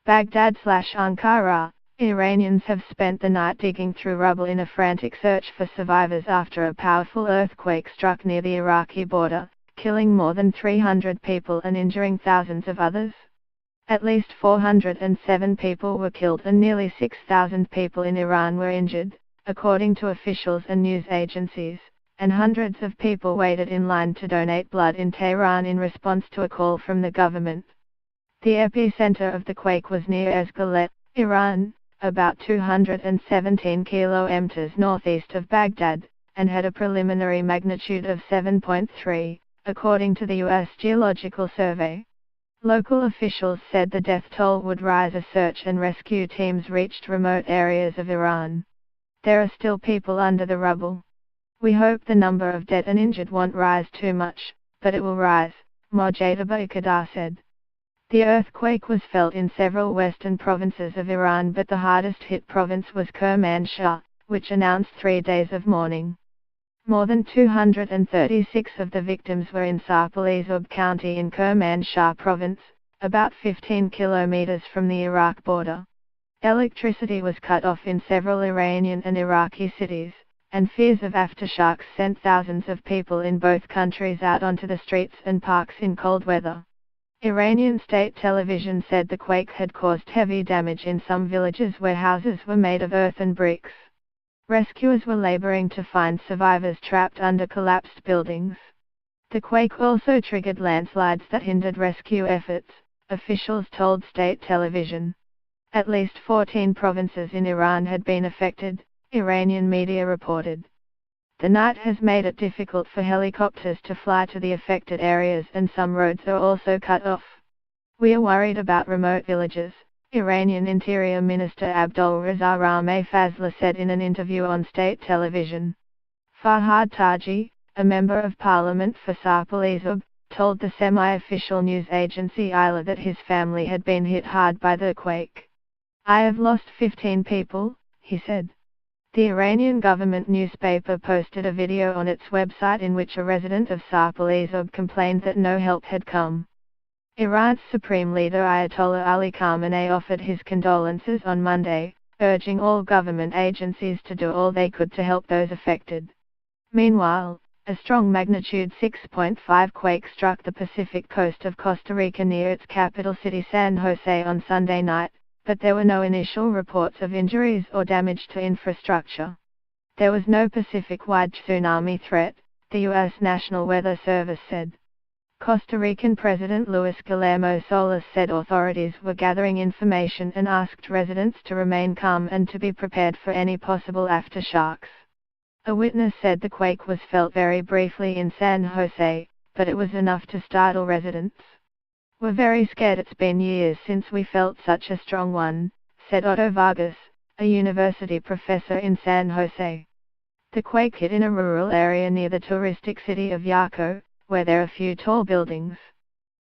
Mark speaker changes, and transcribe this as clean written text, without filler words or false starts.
Speaker 1: Baghdad/Ankara, Iranians have spent the night digging through rubble in a frantic search for survivors after a powerful earthquake struck near the Iraqi border, killing more than 300 people and injuring thousands of others. At least 407 people were killed and nearly 6,000 people in Iran were injured, according to officials and news agencies, and hundreds of people waited in line to donate blood in Tehran in response to a call from the government. The epicenter of the quake was near Esgalet, Iran, about 217 kilometers northeast of Baghdad, and had a preliminary magnitude of 7.3, according to the U.S. Geological Survey. Local officials said the death toll would rise as search and rescue teams reached remote areas of Iran. There are still people under the rubble. We hope the number of dead and injured won't rise too much, but it will rise, Mojtaba Iqadar said. The earthquake was felt in several western provinces of Iran, but the hardest hit province was Kermanshah, which announced 3 days of mourning. More than 236 of the victims were in Sarpalizub County in Kermanshah province, about 15 kilometers from the Iraq border. Electricity was cut off in several Iranian and Iraqi cities, and fears of aftershocks sent thousands of people in both countries out onto the streets and parks in cold weather. Iranian state television said the quake had caused heavy damage in some villages where houses were made of earth and bricks. Rescuers were laboring to find survivors trapped under collapsed buildings. The quake also triggered landslides that hindered rescue efforts, officials told state television. At least 14 provinces in Iran had been affected, Iranian media reported. The night has made it difficult for helicopters to fly to the affected areas and some roads are also cut off. We are worried about remote villages, Iranian Interior Minister Abdolreza Rame Fazla said in an interview on state television. Farhad Taji, a member of parliament for Sarpalizub, told the semi-official news agency ILA that his family had been hit hard by the quake. I have lost 15 people, he said. The Iranian government newspaper posted a video on its website in which a resident of Sarpalizub complained that no help had come. Iran's supreme leader Ayatollah Ali Khamenei offered his condolences on Monday, urging all government agencies to do all they could to help those affected. Meanwhile, a strong magnitude 6.5 quake struck the Pacific coast of Costa Rica near its capital city San Jose on Sunday night, but there were no initial reports of injuries or damage to infrastructure. There was no Pacific-wide tsunami threat, the U.S. National Weather Service said. Costa Rican President Luis Guillermo Solís said authorities were gathering information and asked residents to remain calm and to be prepared for any possible aftershocks. A witness said the quake was felt very briefly in San Jose, but it was enough to startle residents. We're very scared. It's been years since we felt such a strong one, said Otto Vargas, a university professor in San Jose. The quake hit in a rural area near the touristic city of Yaco, where there are few tall buildings.